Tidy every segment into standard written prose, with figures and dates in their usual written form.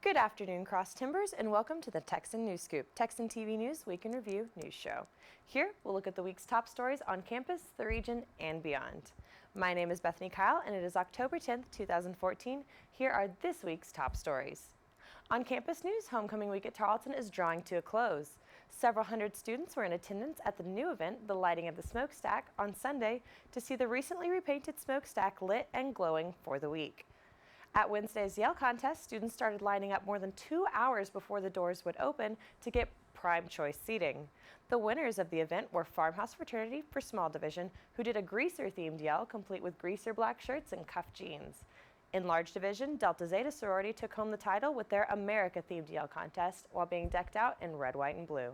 Good afternoon, Cross Timbers, and welcome to the Texan News Scoop, Texan TV News Week in Review news show. Here, we'll look at the week's top stories on campus, the region, and beyond. My name is Bethany Kyle, and it is October 10th, 2014. Here are this week's top stories. On campus news, homecoming week at Tarleton is drawing to a close. Several hundred students were in attendance at the new event, the lighting of the smokestack, on Sunday to see the recently repainted smokestack lit and glowing for the week. At Wednesday's Yell contest, students started lining up more than 2 hours before the doors would open to get prime choice seating. The winners of the event were Farmhouse Fraternity for small division, who did a greaser-themed Yell complete with greaser black shirts and cuff jeans. In large division, Delta Zeta sorority took home the title with their America-themed Yell contest while being decked out in red, white, and blue.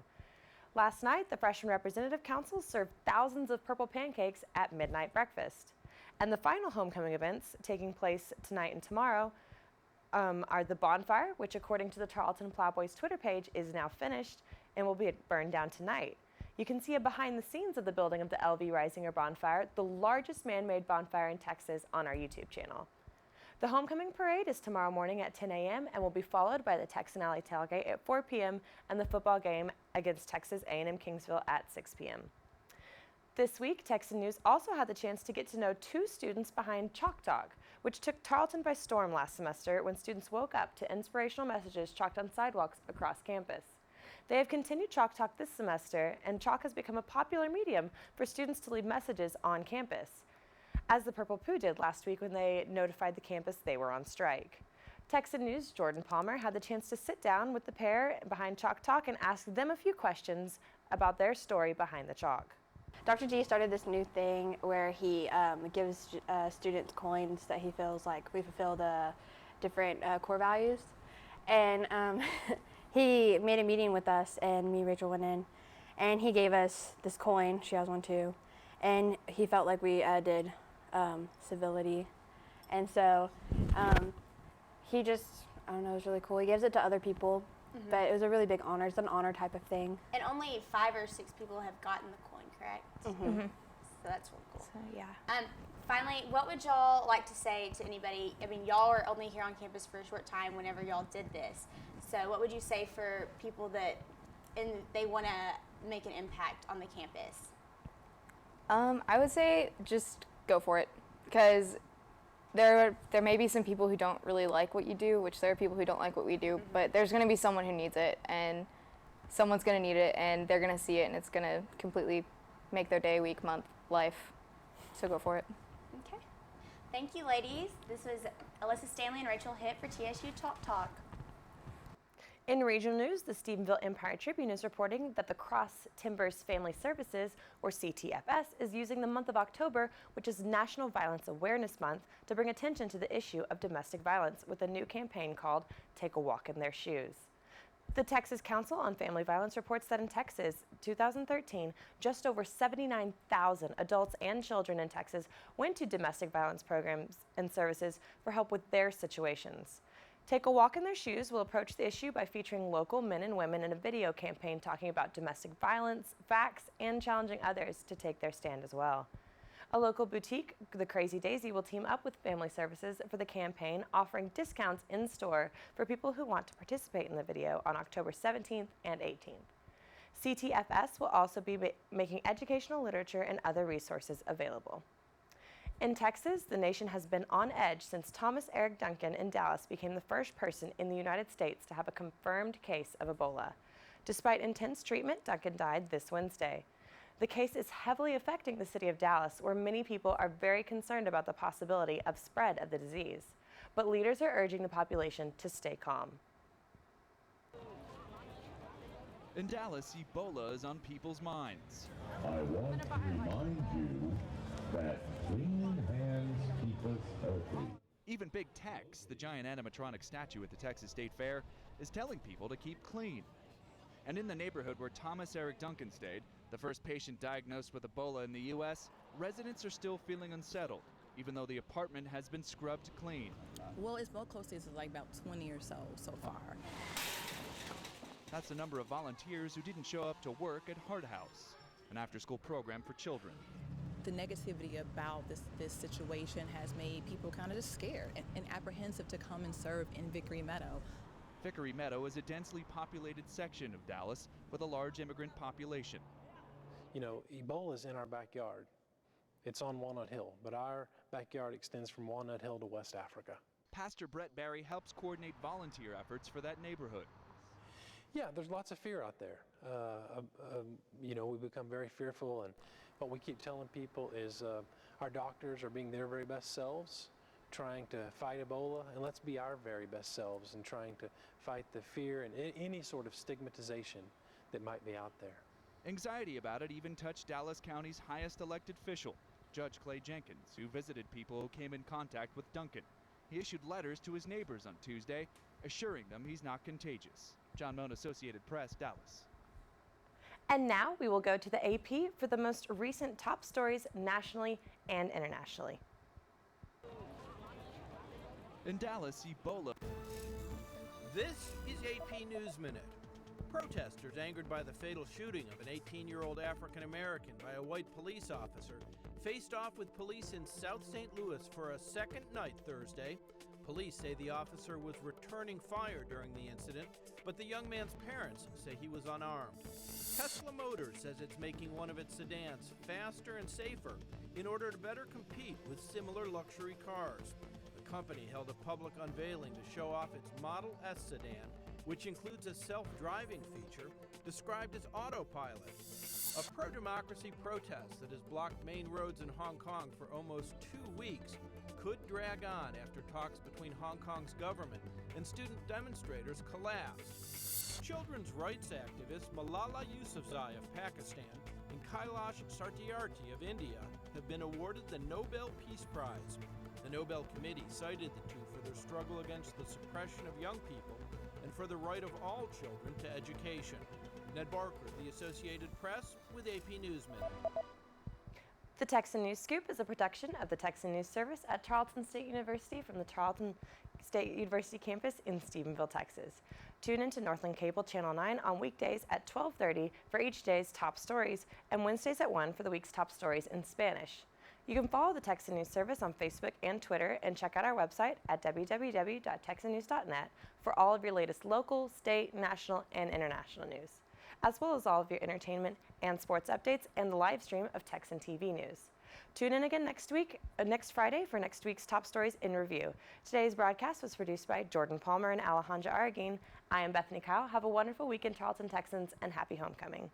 Last night, the Freshman Representative Council served thousands of purple pancakes at midnight breakfast. And the final homecoming events taking place tonight and tomorrow are the bonfire, which according to the Tarleton Plowboys Twitter page is now finished and will be burned down tonight. You can see a behind the scenes of the building of the LV Risinger bonfire, the largest man-made bonfire in Texas, on our YouTube channel. The homecoming parade is tomorrow morning at 10 a.m. and will be followed by the Texan Alley tailgate at 4 p.m. and the football game against Texas A&M Kingsville at 6 p.m. This week, Texan News also had the chance to get to know two students behind Chalk Talk, which took Tarleton by storm last semester when students woke up to inspirational messages chalked on sidewalks across campus. They have continued Chalk Talk this semester, and chalk has become a popular medium for students to leave messages on campus, as the Purple Poo did last week when they notified the campus they were on strike. Texan News' Jordan Palmer had the chance to sit down with the pair behind Chalk Talk and ask them a few questions about their story behind the chalk. Dr. G started this new thing where he gives students coins that he feels like we fulfill the different core values. And he made a meeting with us, and me and Rachel went in, and he gave us this coin. She has one too. And he felt like we did civility. And so he just, I don't know, it was really cool. He gives it to other people. Mm-hmm. But it was a really big honor. It's an honor type of thing. And only 5 or 6 people have gotten the coin, correct? Mm-hmm. Mm-hmm. So that's really cool. So, yeah. Finally, what would y'all like to say to anybody? I mean, y'all are only here on campus for a short time whenever y'all did this. So what would you say for people that they want to make an impact on the campus? I would say just go for it, because there may be some people who don't really like what you do, which there are people who don't like what we do, mm-hmm. but there's going to be someone who needs it, and someone's going to need it, and they're going to see it, and it's going to completely make their day, week, month, life. So go for it. Okay. Thank you, ladies. This was Alyssa Stanley and Rachel Hitt for TSU Chalk Talk. In regional news, the Stephenville Empire Tribune is reporting that the Cross Timbers Family Services, or CTFS, is using the month of October, which is National Violence Awareness Month, to bring attention to the issue of domestic violence with a new campaign called Take a Walk in Their Shoes. The Texas Council on Family Violence reports that in Texas, 2013, just over 79,000 adults and children in Texas went to domestic violence programs and services for help with their situations. Take a Walk in Their Shoes will approach the issue by featuring local men and women in a video campaign talking about domestic violence, facts, and challenging others to take their stand as well. A local boutique, the Crazy Daisy, will team up with Family Services for the campaign, offering discounts in store for people who want to participate in the video on October 17th and 18th. CTFS will also be making educational literature and other resources available. In Texas, the nation has been on edge since Thomas Eric Duncan in Dallas became the first person in the United States to have a confirmed case of Ebola. Despite intense treatment, Duncan died this Wednesday. The case is heavily affecting the city of Dallas, where many people are very concerned about the possibility of spread of the disease. But leaders are urging the population to stay calm. In Dallas, Ebola is on people's minds. I want to remind you that clean hands keep us healthy. Even Big Tex, the giant animatronic statue at the Texas State Fair, is telling people to keep clean. And in the neighborhood where Thomas Eric Duncan stayed, the first patient diagnosed with Ebola in the U.S., residents are still feeling unsettled, even though the apartment has been scrubbed clean. Well, it's more close to like about 20 or so far. That's the number of volunteers who didn't show up to work at Heart House, an after-school program for children. The negativity about this situation has made people kind of just scared and apprehensive to come and serve in Vickery Meadow. Vickery Meadow is a densely populated section of Dallas with a large immigrant population. You know, Ebola is in our backyard. It's on Walnut Hill, but our backyard extends from Walnut Hill to West Africa. Pastor Brett Barry helps coordinate volunteer efforts for that neighborhood. Yeah, there's lots of fear out there. You know, we become very fearful, and what we keep telling people is our doctors are being their very best selves, trying to fight Ebola, and let's be our very best selves in trying to fight the fear and any sort of stigmatization that might be out there. Anxiety about it even touched Dallas County's highest elected official, Judge Clay Jenkins, who visited people who came in contact with Duncan. He issued letters to his neighbors on Tuesday, assuring them he's not contagious. John Moan, Associated Press, Dallas. And now we will go to the AP for the most recent top stories nationally and internationally. In Dallas, Ebola. This is AP News Minute. Protesters angered by the fatal shooting of an 18-year-old African American by a white police officer faced off with police in South St. Louis for a second night Thursday. Police say the officer was returning fire during the incident, but the young man's parents say he was unarmed. Tesla Motors says it's making one of its sedans faster and safer in order to better compete with similar luxury cars. The company held a public unveiling to show off its Model S sedan, which includes a self-driving feature described as autopilot. A pro-democracy protest that has blocked main roads in Hong Kong for almost 2 weeks could drag on after talks between Hong Kong's government and student demonstrators collapsed. Children's rights activist Malala Yousafzai of Pakistan and Kailash Satyarthi of India have been awarded the Nobel Peace Prize. The Nobel Committee cited the two for their struggle against the suppression of young people and for the right of all children to education. Ned Barker, The Associated Press, with AP News Minute. The Texan News Scoop is a production of the Texan News Service at Tarleton State University from the Tarleton State University campus in Stephenville, Texas. Tune into Northland Cable Channel 9 on weekdays at 12:30 for each day's top stories and Wednesdays at 1 for the week's top stories in Spanish. You can follow the Texan News Service on Facebook and Twitter and check out our website at www.texannews.net for all of your latest local, state, national, and international news, as well as all of your entertainment and sports updates and the live stream of Texan TV news. Tune in again next Friday for next week's top stories in review. Today's broadcast was produced by Jordan Palmer and Alejandra Aragin. I am Bethany Kyle. Have a wonderful weekend, Tarleton Texans, and happy homecoming.